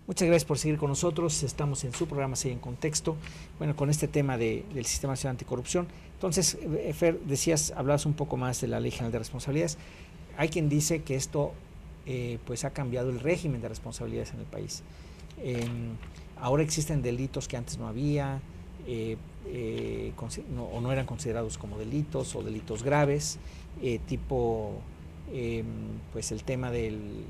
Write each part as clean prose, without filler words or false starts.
Muchas gracias por seguir con nosotros. Estamos en su programa Seguir en Contexto, bueno, con este tema del Sistema Nacional Anticorrupción. Entonces, Fer, hablabas un poco más de la Ley General de Responsabilidades. Hay quien dice que esto pues ha cambiado el régimen de responsabilidades en el país. Ahora existen delitos que antes no había, o no eran considerados como delitos o delitos graves, tipo pues el tema del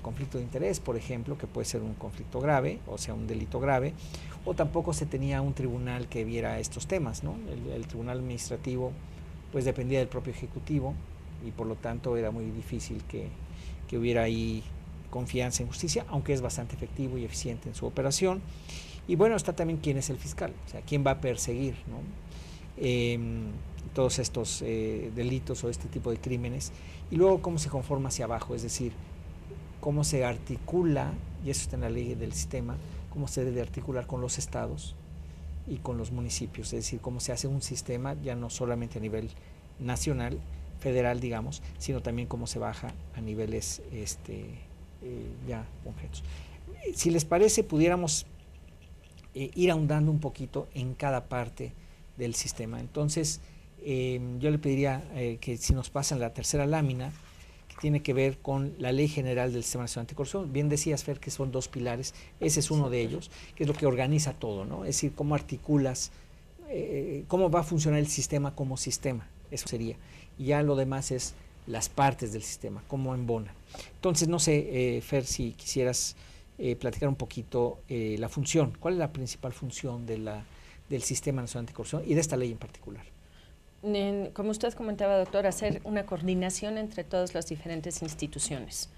conflicto de interés, por ejemplo, que puede ser un conflicto grave, o sea, un delito grave, o tampoco se tenía un tribunal que viera estos temas, ¿no? El tribunal administrativo pues dependía del propio ejecutivo y por lo tanto era muy difícil que hubiera ahí confianza en justicia, aunque es bastante efectivo y eficiente en su operación. Y bueno, está también quién es el fiscal, o sea, quién va a perseguir, ¿no? Todos estos delitos o este tipo de crímenes, y luego cómo se conforma hacia abajo, es decir, cómo se articula, y eso está en la ley del sistema, cómo se debe articular con los estados y con los municipios, es decir, cómo se hace un sistema ya no solamente a nivel nacional, federal, digamos, sino también cómo se baja a niveles ya concretos. Si les parece, pudiéramos ir ahondando un poquito en cada parte del sistema. Entonces, yo le pediría que si nos pasan la tercera lámina, que tiene que ver con la Ley General del Sistema Nacional Anticorrupción. Bien decías, Fer, que son dos pilares, ese es uno de ellos, que es lo que organiza todo, ¿no? Es decir, cómo articulas, cómo va a funcionar el sistema como sistema, eso sería. Y ya lo demás es las partes del sistema, cómo embona. Entonces, no sé, Fer, si quisieras platicar un poquito la función, ¿cuál es la principal función del Sistema Nacional Anticorrupción y de esta ley en particular? Como usted comentaba, doctor, hacer una coordinación entre todas las diferentes instituciones.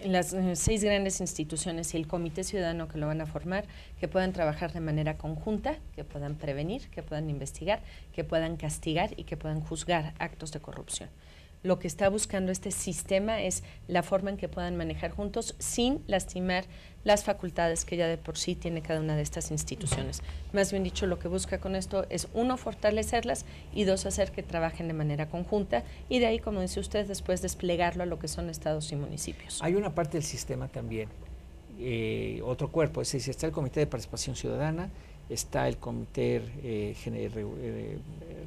Las 6 grandes instituciones y el Comité Ciudadano que lo van a formar, que puedan trabajar de manera conjunta, que puedan prevenir, que puedan investigar, que puedan castigar y que puedan juzgar actos de corrupción. Lo que está buscando este sistema es la forma en que puedan manejar juntos sin lastimar las facultades que ya de por sí tiene cada una de estas instituciones. Más bien dicho, lo que busca con esto es, 1, fortalecerlas y 2, hacer que trabajen de manera conjunta y de ahí, como dice usted, después desplegarlo a lo que son estados y municipios. Hay una parte del sistema también, otro cuerpo, es decir, está el Comité de Participación Ciudadana, está el Comité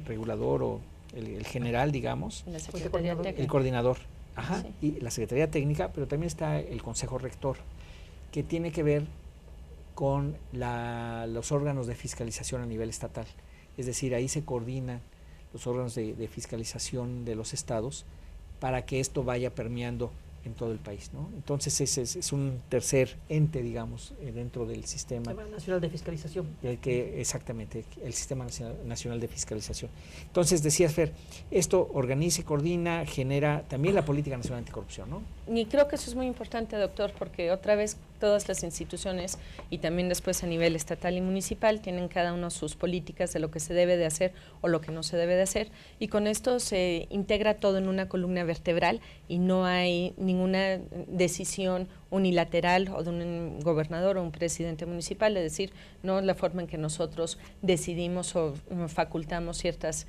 Regulador o el general, digamos, el coordinador, ajá, sí. Y la Secretaría Técnica, pero también está el Consejo Rector, que tiene que ver con los órganos de fiscalización a nivel estatal. Es decir, ahí se coordinan los órganos de fiscalización de los estados para que esto vaya permeando en todo el país, ¿no? Entonces ese es un tercer ente, digamos, dentro del Sistema Nacional de Fiscalización. Exactamente, el Sistema Nacional de Fiscalización. Entonces, decías, Fer, esto organiza, coordina, genera también la Política Nacional Anticorrupción, ¿no? Y creo que eso es muy importante, doctor, porque otra vez todas las instituciones y también después a nivel estatal y municipal tienen cada uno sus políticas de lo que se debe de hacer o lo que no se debe de hacer, y con esto se integra todo en una columna vertebral y no hay ninguna decisión unilateral o de un gobernador o un presidente municipal de decir, no es la forma en que nosotros decidimos o facultamos ciertas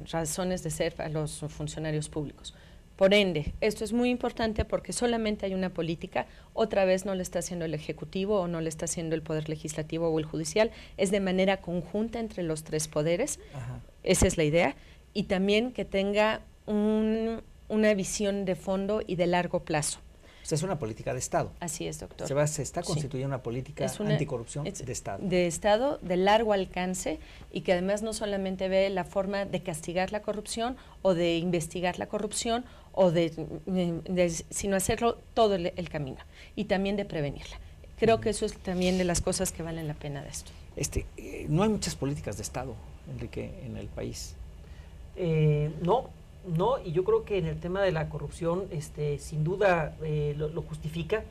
razones de ser a los funcionarios públicos. Por ende, esto es muy importante porque solamente hay una política, otra vez no lo está haciendo el Ejecutivo o no lo está haciendo el Poder Legislativo o el Judicial, es de manera conjunta entre los 3 poderes. Ajá. Esa es la idea, y también que tenga una visión de fondo y de largo plazo. O sea, es una política de Estado. Así es, doctor. Se está constituyendo una política anticorrupción de Estado. De Estado, de largo alcance, y que además no solamente ve la forma de castigar la corrupción o de investigar la corrupción, o sino hacerlo todo el camino, y también de prevenirla. Creo que eso es también de las cosas que valen la pena de esto. No hay muchas políticas de Estado, Enrique, en el país. No, y yo creo que en el tema de la corrupción, sin duda lo justifica.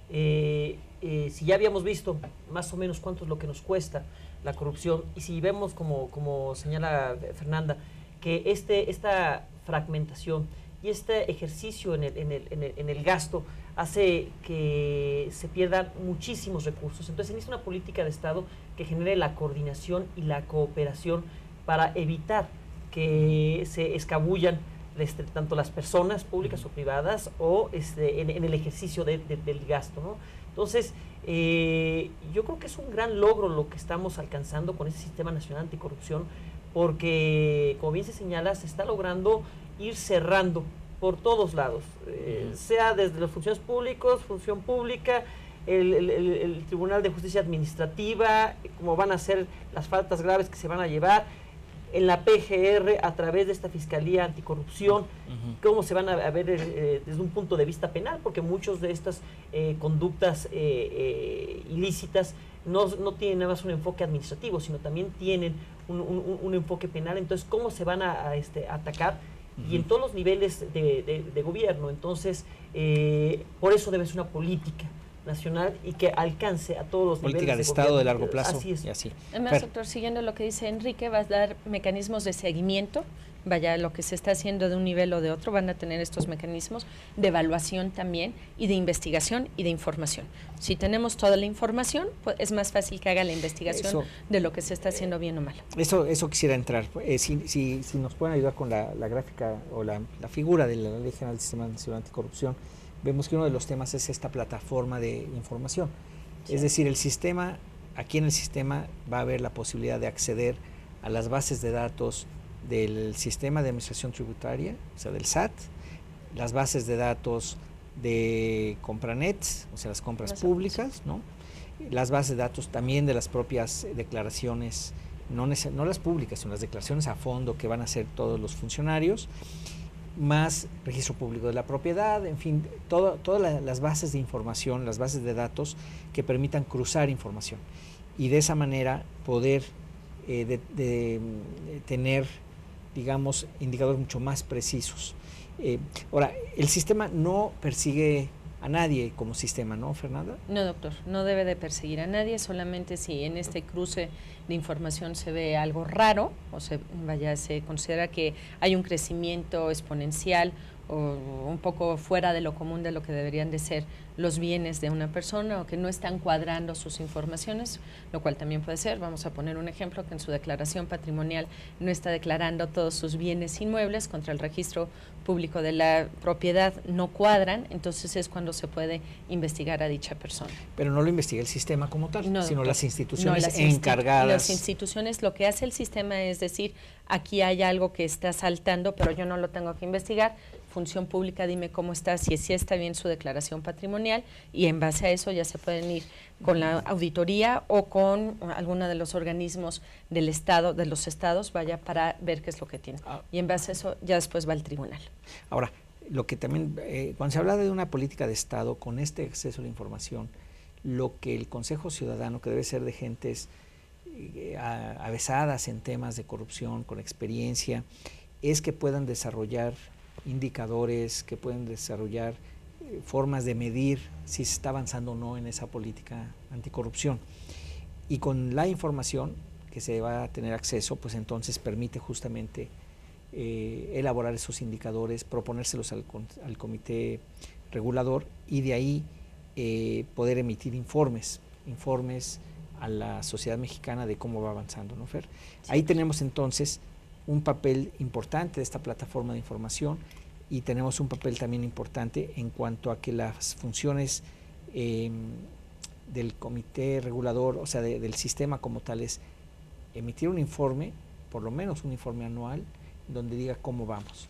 Si ya habíamos visto más o menos cuánto es lo que nos cuesta la corrupción, y si vemos, como señala Fernanda, que esta fragmentación y este ejercicio en el gasto hace que se pierdan muchísimos recursos. Entonces se necesita una política de Estado que genere la coordinación y la cooperación para evitar que se escabullan tanto las personas públicas o privadas o en el ejercicio del gasto, ¿no? Entonces, yo creo que es un gran logro lo que estamos alcanzando con ese Sistema Nacional Anticorrupción, porque, como bien se señala, se está logrando ir cerrando por todos lados, sea desde las funciones públicas, función pública, el Tribunal de Justicia Administrativa, cómo van a ser las faltas graves que se van a llevar, en la PGR a través de esta Fiscalía Anticorrupción, cómo se van a ver desde un punto de vista penal, porque muchas de estas conductas ilícitas no tienen nada más un enfoque administrativo, sino también tienen un enfoque penal. Entonces, ¿cómo se van a atacar? Y en todos los niveles de gobierno. Entonces, por eso debe ser una política nacional y que alcance a todos los niveles política de Estado de largo plazo. Así es. Y así. Además, doctor, siguiendo lo que dice Enrique, va a dar mecanismos de seguimiento, vaya, lo que se está haciendo de un nivel o de otro, van a tener estos mecanismos de evaluación también y de investigación y de información. Si tenemos toda la información, pues es más fácil que haga la investigación de lo que se está haciendo bien o mal. Eso quisiera entrar. Si nos pueden ayudar con la gráfica o la figura de la Ley General del Sistema Nacional Anticorrupción, vemos que uno de los temas es esta plataforma de información. Sí. Es decir, aquí en el sistema va a haber la posibilidad de acceder a las bases de datos del Sistema de Administración Tributaria, o sea, del SAT, las bases de datos de Compranet, o sea, las compras públicas, ¿no? Las bases de datos también de las propias declaraciones, no las públicas, sino las declaraciones a fondo que van a hacer todos los funcionarios, más registro público de la propiedad, en fin, todas las bases de información, las bases de datos que permitan cruzar información y de esa manera poder tener, digamos, indicadores mucho más precisos. Ahora, el sistema no persigue a nadie como sistema, ¿no, Fernanda? No, doctor, no debe de perseguir a nadie, solamente si en este cruce de información se ve algo raro, o se considera que hay un crecimiento exponencial o un poco fuera de lo común de lo que deberían de ser los bienes de una persona, o que no están cuadrando sus informaciones, lo cual también puede ser. Vamos a poner un ejemplo, que en su declaración patrimonial no está declarando todos sus bienes inmuebles, contra el registro público de la propiedad no cuadran, entonces es cuando se puede investigar a dicha persona. Pero no lo investiga el sistema como tal, no, sino doctor, las instituciones encargadas. Las instituciones, lo que hace el sistema es decir, aquí hay algo que está saltando, pero yo no lo tengo que investigar. Función pública, dime cómo está, si está bien su declaración patrimonial, y en base a eso ya se pueden ir con la auditoría o con alguno de los organismos del Estado, de los estados, vaya, para ver qué es lo que tiene. Y en base a eso ya después va al tribunal. Ahora, lo que también, cuando se habla de una política de Estado con este acceso a la información, lo que el Consejo Ciudadano, que debe ser de gentes avesadas en temas de corrupción, con experiencia, es que puedan desarrollar indicadores, que pueden desarrollar formas de medir si se está avanzando o no en esa política anticorrupción. Y con la información que se va a tener acceso, pues entonces permite justamente elaborar esos indicadores, proponérselos al comité regulador y de ahí poder emitir informes a la sociedad mexicana de cómo va avanzando, ¿no, Fer? Sí. Ahí tenemos entonces un papel importante de esta plataforma de información y tenemos un papel también importante en cuanto a que las funciones del comité regulador, o sea, del sistema como tal, es emitir un informe, por lo menos un informe anual, donde diga cómo vamos,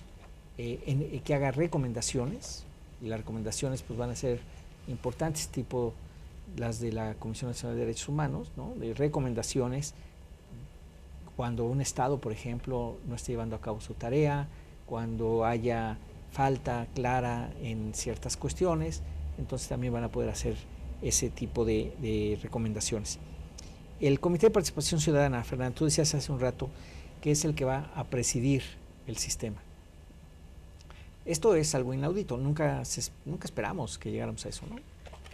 que haga recomendaciones, y las recomendaciones pues van a ser importantes, tipo las de la Comisión Nacional de Derechos Humanos, ¿no? De recomendaciones cuando un Estado, por ejemplo, no esté llevando a cabo su tarea, cuando haya falta clara en ciertas cuestiones, entonces también van a poder hacer ese tipo de recomendaciones. El Comité de Participación Ciudadana, Fernando, tú decías hace un rato que es el que va a presidir el sistema. Esto es algo inaudito, nunca esperamos que llegáramos a eso, ¿no?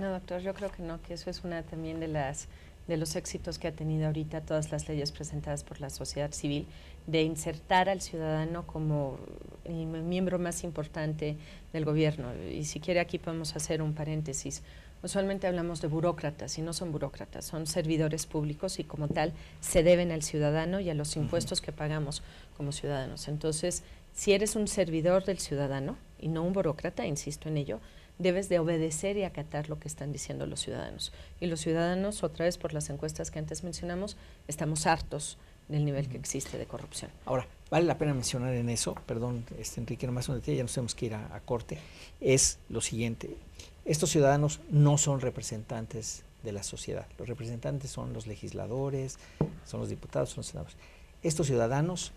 No, doctor, yo creo que no, que eso es una también de los éxitos que ha tenido ahorita todas las leyes presentadas por la sociedad civil, de insertar al ciudadano como el miembro más importante del gobierno. Y si quiere, aquí podemos hacer un paréntesis. Usualmente hablamos de burócratas, y no son burócratas, son servidores públicos y como tal se deben al ciudadano y a los impuestos que pagamos como ciudadanos. Entonces, si eres un servidor del ciudadano y no un burócrata, insisto en ello, debes de obedecer y acatar lo que están diciendo los ciudadanos. Y los ciudadanos, otra vez por las encuestas que antes mencionamos, estamos hartos del nivel que existe de corrupción. Ahora, vale la pena mencionar en eso, perdón, Enrique, nomás un detalle, ya nos tenemos que ir a corte, es lo siguiente: estos ciudadanos no son representantes de la sociedad, los representantes son los legisladores, son los diputados, son los senadores. Estos ciudadanos,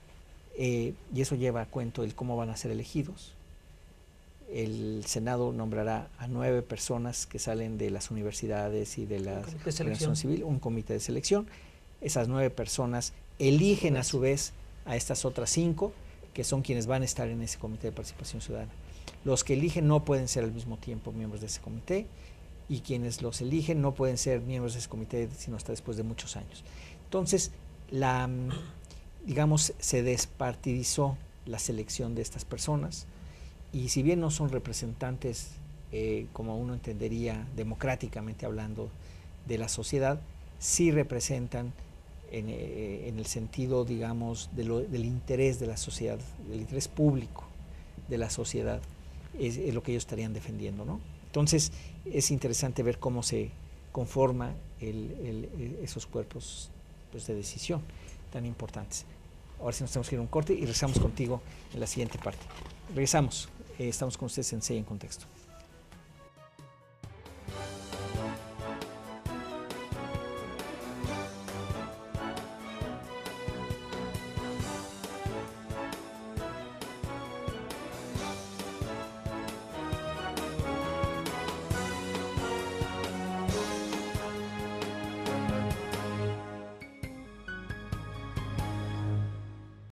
y eso lleva a cuento el cómo van a ser elegidos. El Senado nombrará a 9 personas que salen de las universidades y de la organización civil, un comité de selección. Esas 9 personas eligen a su vez a estas otras 5, que son quienes van a estar en ese comité de participación ciudadana. Los que eligen no pueden ser al mismo tiempo miembros de ese comité, y quienes los eligen no pueden ser miembros de ese comité sino hasta después de muchos años. Entonces, digamos, se despartidizó la selección de estas personas, y si bien no son representantes, como uno entendería democráticamente hablando, de la sociedad, sí representan en el sentido, digamos, del interés de la sociedad, del interés público de la sociedad, es lo que ellos estarían defendiendo, ¿no? Entonces, es interesante ver cómo se conforma esos cuerpos, pues, de decisión tan importantes. Ahora sí nos tenemos que ir a un corte y regresamos contigo en la siguiente parte. Regresamos. Estamos con ustedes en CEI en Contexto.